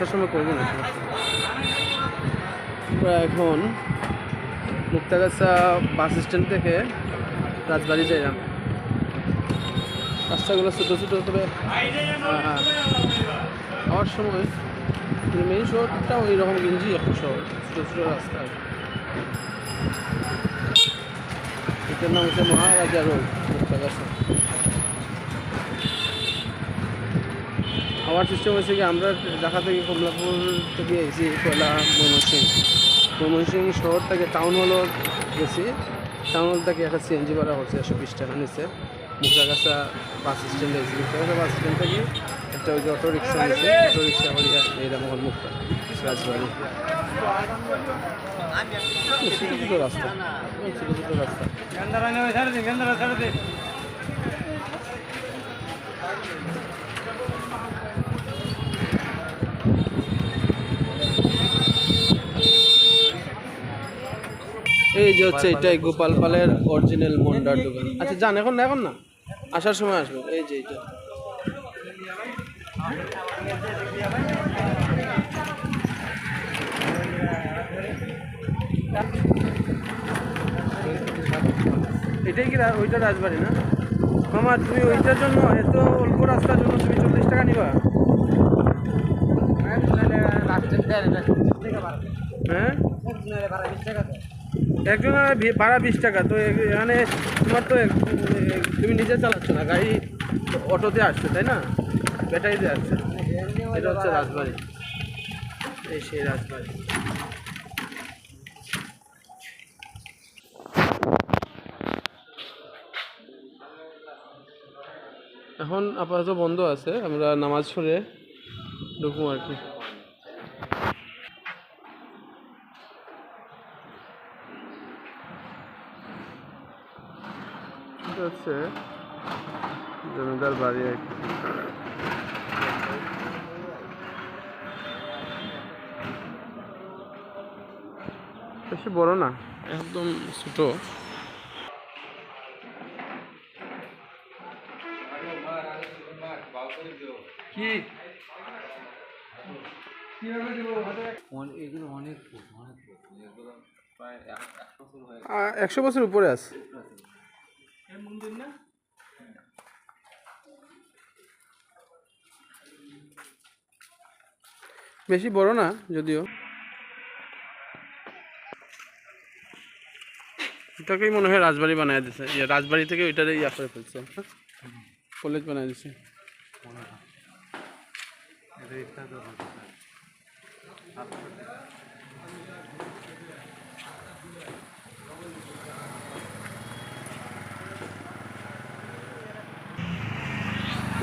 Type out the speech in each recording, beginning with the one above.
আসার সময় করবেন না। আমরা এখন মুক্তাগাছা বাস স্ট্যান্ড থেকে রাজবাড়ি যাইলাম। রাস্তাগুলো ছোটো ছোটো, তবে যাওয়ার সময় মেইন শহরটা ওই রকম গেঞ্জি একটা শহর, ছোটো ছোটো রাস্তা। এটার নাম হচ্ছে মহারাজা রোড মুক্তাগাছা। আমার সিস্টেম হয়েছে কি, আমরা ঢাকা থেকে কমলাপুর থেকে এসেছি পয়লা ময়মনসিংহ শহর থেকে টাউন হল গেছি। টাউন হল থেকে একটা সিএনজি ভাড়া হচ্ছে 120 টাকা নিচ্ছে। মুক্তাগাছা বাস স্ট্যান্ডে এসেছি। মুক্তাগাছা বাস স্ট্যান্ড থেকে একটা ওই যে অটো রিক্সা নিচ্ছে, অটো রিক্সা করিয়া এইরকম মুক্তা রাজবাড়ি। ছোটো ছোটো রাস্তা, ছোটো ছোটো রাস্তা। এই যে হচ্ছে এটাই গোপাল পালের অরিজিনাল মন্ডার দোকান। আচ্ছা যান, এখন না, এখন না, আসার সময় আসবেন। এই যে এটা এটাই কি ওইটা রাজবাড়ি না মামা? তুমি ওইটার জন্য এত অল্প রাস্তার জন্য তুমি 40 টাকা নিবা? হ্যাঁ, একজনের ভাড়া 20 টাকা। তো এখানে তোমার তো তুমি নিজে চালাচ্ছ না, গাড়ি অটোতে আসছে তাই না, ব্যাটারিতে আসছে। এটা হচ্ছে রাজবাড়ি, এই সেই রাজবাড়ি। এখন আপাতত বন্ধ আছে, আমরা নামাজ পড়ে ঢুকবো আর কি। এটা হচ্ছে জমিদার বাড়ি আর কি। বেশি বড় না, একদম ছোট। কি এগুলো অনেক 100 বছর উপরে আছে। বেশি বড় না যদিও। এটাকেই মনে হয় রাজবাড়ি বানায় দিছে, রাজবাড়ি থেকে ওইটারে ইয়া করে ফেলছে, কলেজ বানায় দিছে।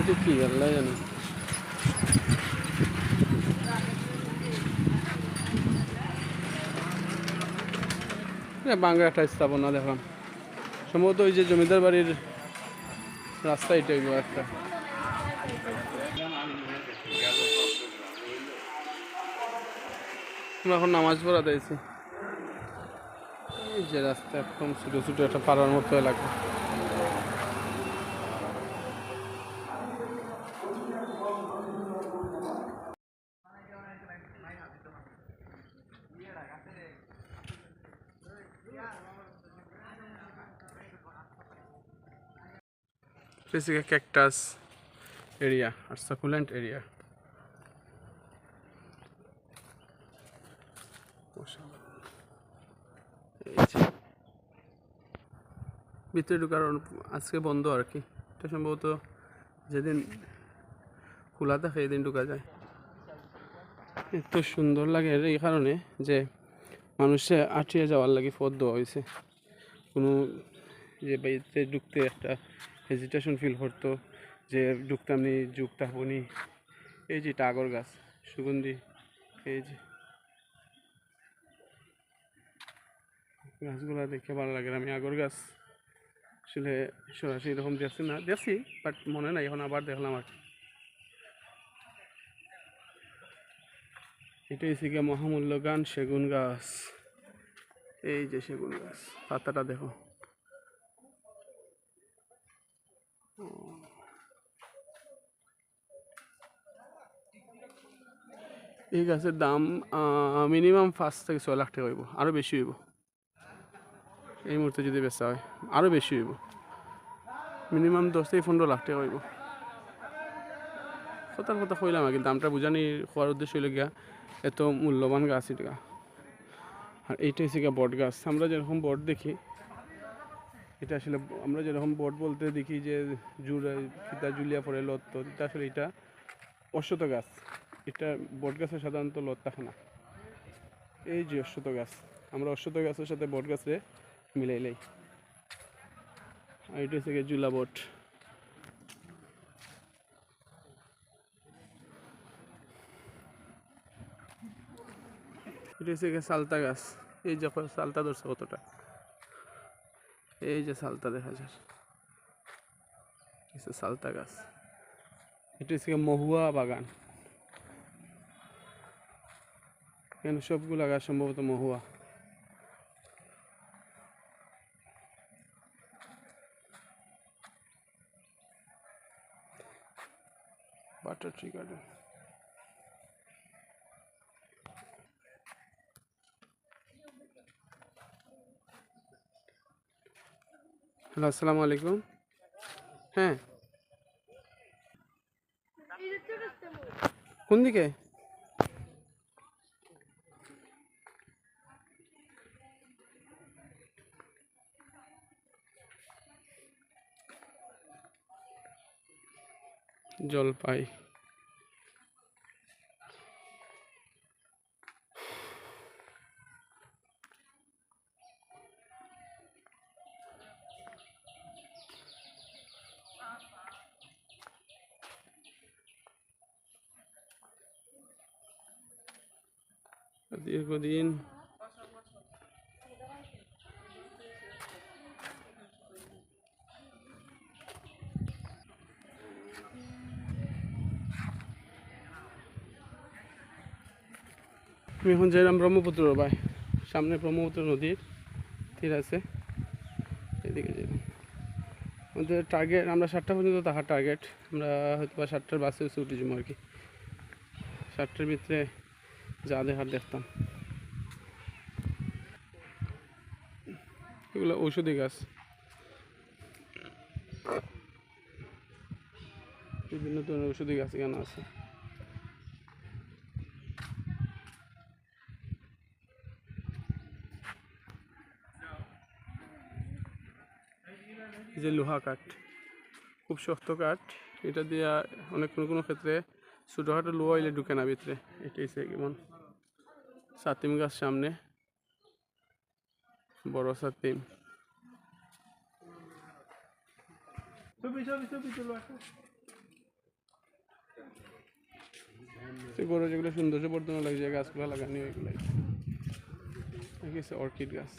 এটা কি আল্লাহ জানে। বাংলা একটা স্থাপনা দেখলাম, সম্ভবত ওই যে জমিদার বাড়ির রাস্তা, এটা একটা। আমরা এখন নামাজ পড়াতে আছি। এই যে রাস্তা একদম ছোটো ছোটো একটা পাড়ার মতো এলাকা। Basically a cactus area or succulent area. ভিতরে ঢোকার আজকে বন্ধ আর কি। এটা সম্ভবত যেদিন খোলা থাকে এদিন ঢোকা যায়। এত সুন্দর লাগে এই কারণে যে মানুষে আটকে যাওয়ার লাগে পথ দেওয়া হয়েছে। কোনো যে বাড়িতে ঢুকতে একটা হেজিটেশন ফিল করতো যে ঢুকতাম নি, ঢুকতাম নি। এই যে টাগর গাছ, সুগন্ধি, এই যে গাছগুলো দেখে ভালো লাগে। আমি আগর গাছ আসলে সরাসরি এরকম দেখছি বাট মনে নাই, এখন আবার দেখলাম আর কি। এটা হচ্ছে গিয়ে মহামূল্যবান সেগুন গাছ। এই যে সেগুন গাছ, পাতাটা দেখো। এই গাছের দাম মিনিমাম 5 থেকে 6 লাখ টাকা হইব, আরও বেশি হইব। এই মুহূর্তে যদি বেচা হয় আরও বেশি হইব, মিনিমাম 10 থেকে 15 লাখ টাকা হইব। কথার কথা কইলাম আগে, দামটা বুঝানি হওয়ার উদ্দেশ্য হইল গিয়া এত মূল্যবান গাছ এটা। আর এইটা হচ্ছে গিয়া বট গাছ। আমরা যেরকম বট দেখি, এটা আসলে আমরা যেরকম বট বলতে দেখি যে ফিতা জুলিয়া পড়ে লত, এটা আসলে এটা অশ্বত গাছ। এটা বট গাছের সাধারণত লত থাকে না। এই যে অশ্বত গাছ, আমরা অশ্বত গাছের সাথে বট গাছে মিলাইলাই। আর এটা হচ্ছে গিয়ে জুলা বট। এটা হচ্ছে গিয়ে সালতা গাছ। এই যে সালতা ধরছে কতটা, এই যে সালতা দেখা যায়, সালতা গাছ। এটা হচ্ছে মহুয়া বাগান। এখানে সবগুলো গাছ সম্ভবত মহুয়া। Butter tree garden. হ্যালো, আসসালামু আলাইকুম। হ্যাঁ, কোন দিকে? জলপাই। দীর্ঘদিন আমি এখন যাইলাম ব্রহ্মপুত্র ভাই, সামনে ব্রহ্মপুত্র নদীর তীর আছে, এদিকে যাইলাম। আমাদের টার্গেট, আমরা 7টা পর্যন্ত থাকার টার্গেট। আমরা হয়তো বা 7টার বাসে উঠে যাবো আর কি। 7টার ভিতরে যা দেখার দেখতাম। এগুলো ঔষধি গাছ, বিভিন্ন ধরনের ঔষধি গাছ এখানে আছে। এই যে লোহা কাঠ, খুব শক্ত কাঠ। এটা দিয়ে অনেক কোনো কোনো ক্ষেত্রে ছোটোখাটো লোহা হইলে ঢুকে না ভিতরে। এটা হচ্ছে কেমন সাতিম গাছ, সামনে বড় সাতিম। বড় যেগুলো সৌন্দর্য বর্ধন লাগে, যে গাছগুলো লাগানি ওইগুলাই অর্কিড গাছ।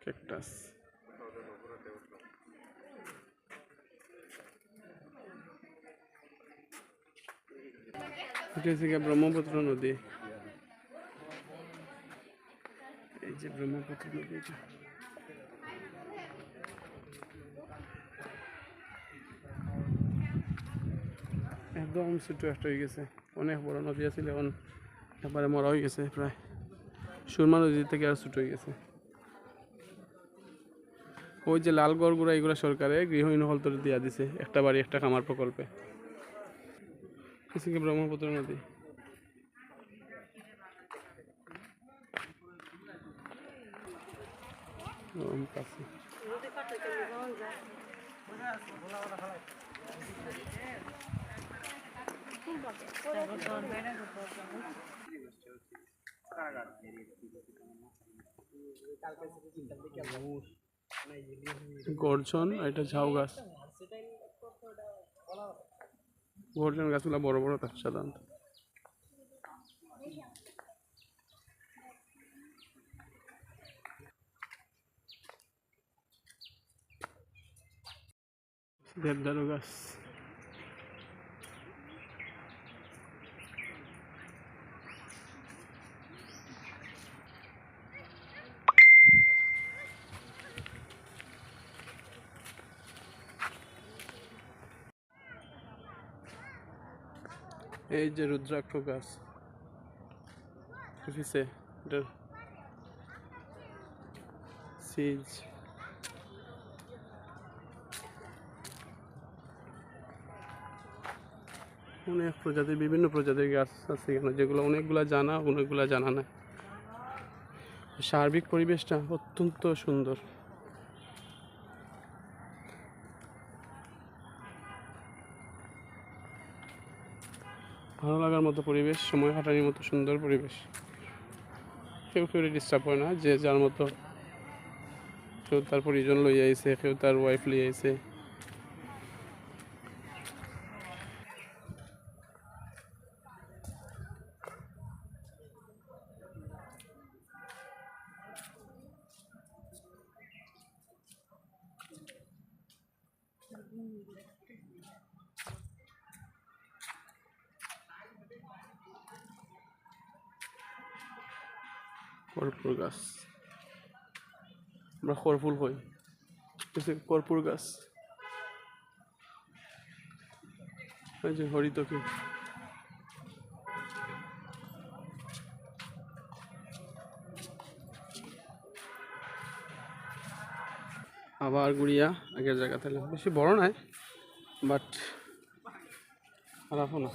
ক্যাকটাস। এটা হচ্ছে ব্রহ্মপুত্র নদী। এই যে ব্রহ্মপুত্র নদী, একদম ছোট একটা হয়ে গেছে। অনেক বড় নদী আছিল, এখন একবারে মরা হয়ে গেছে প্রায়। সুরমা নদী থেকে আর ছোট হয়ে গেছে। ওই যে লাল গড়গুড়া, এগুলো সরকারে গৃহহীন হলতরে দিয়া দিছে, একটা বাড়ি একটা খামার প্রকল্পে। ব্রহ্মপুত্র নদী। গর্জন, এটা ঝাউ গাছ। গর্জন গাছগুলো বড় বড় থাকে সাধারণত। দেবদারু গাছ। এই যে রুদ্রাক্ষ গাছ অফিসে এটার সিজ অনেক প্রজাতির বিভিন্ন প্রজাতির গাছ আছে এখানে, যেগুলো অনেকগুলা জানা অনেকগুলা জানা নাই। সার্বিক পরিবেশটা অত্যন্ত সুন্দর। ভালো লাগার মতো পরিবেশ, সময় কাটানোর মতো সুন্দর পরিবেশ। কেউ কেউ ডিস্টার্ব হয় না, যে যার মতো, কেউ তার পরিজন লইয়া আইছে, কেউ তার ওয়াইফ লইয়া আইছে। কর্পূর গাছ, আমরা কর্পূর কই, কর্পূর গাছ। ওই যে হরিতকি, আবার গুড়িয়া আগের জায়গা থেকে বেশি বড় নাই, বাট খারাপও না।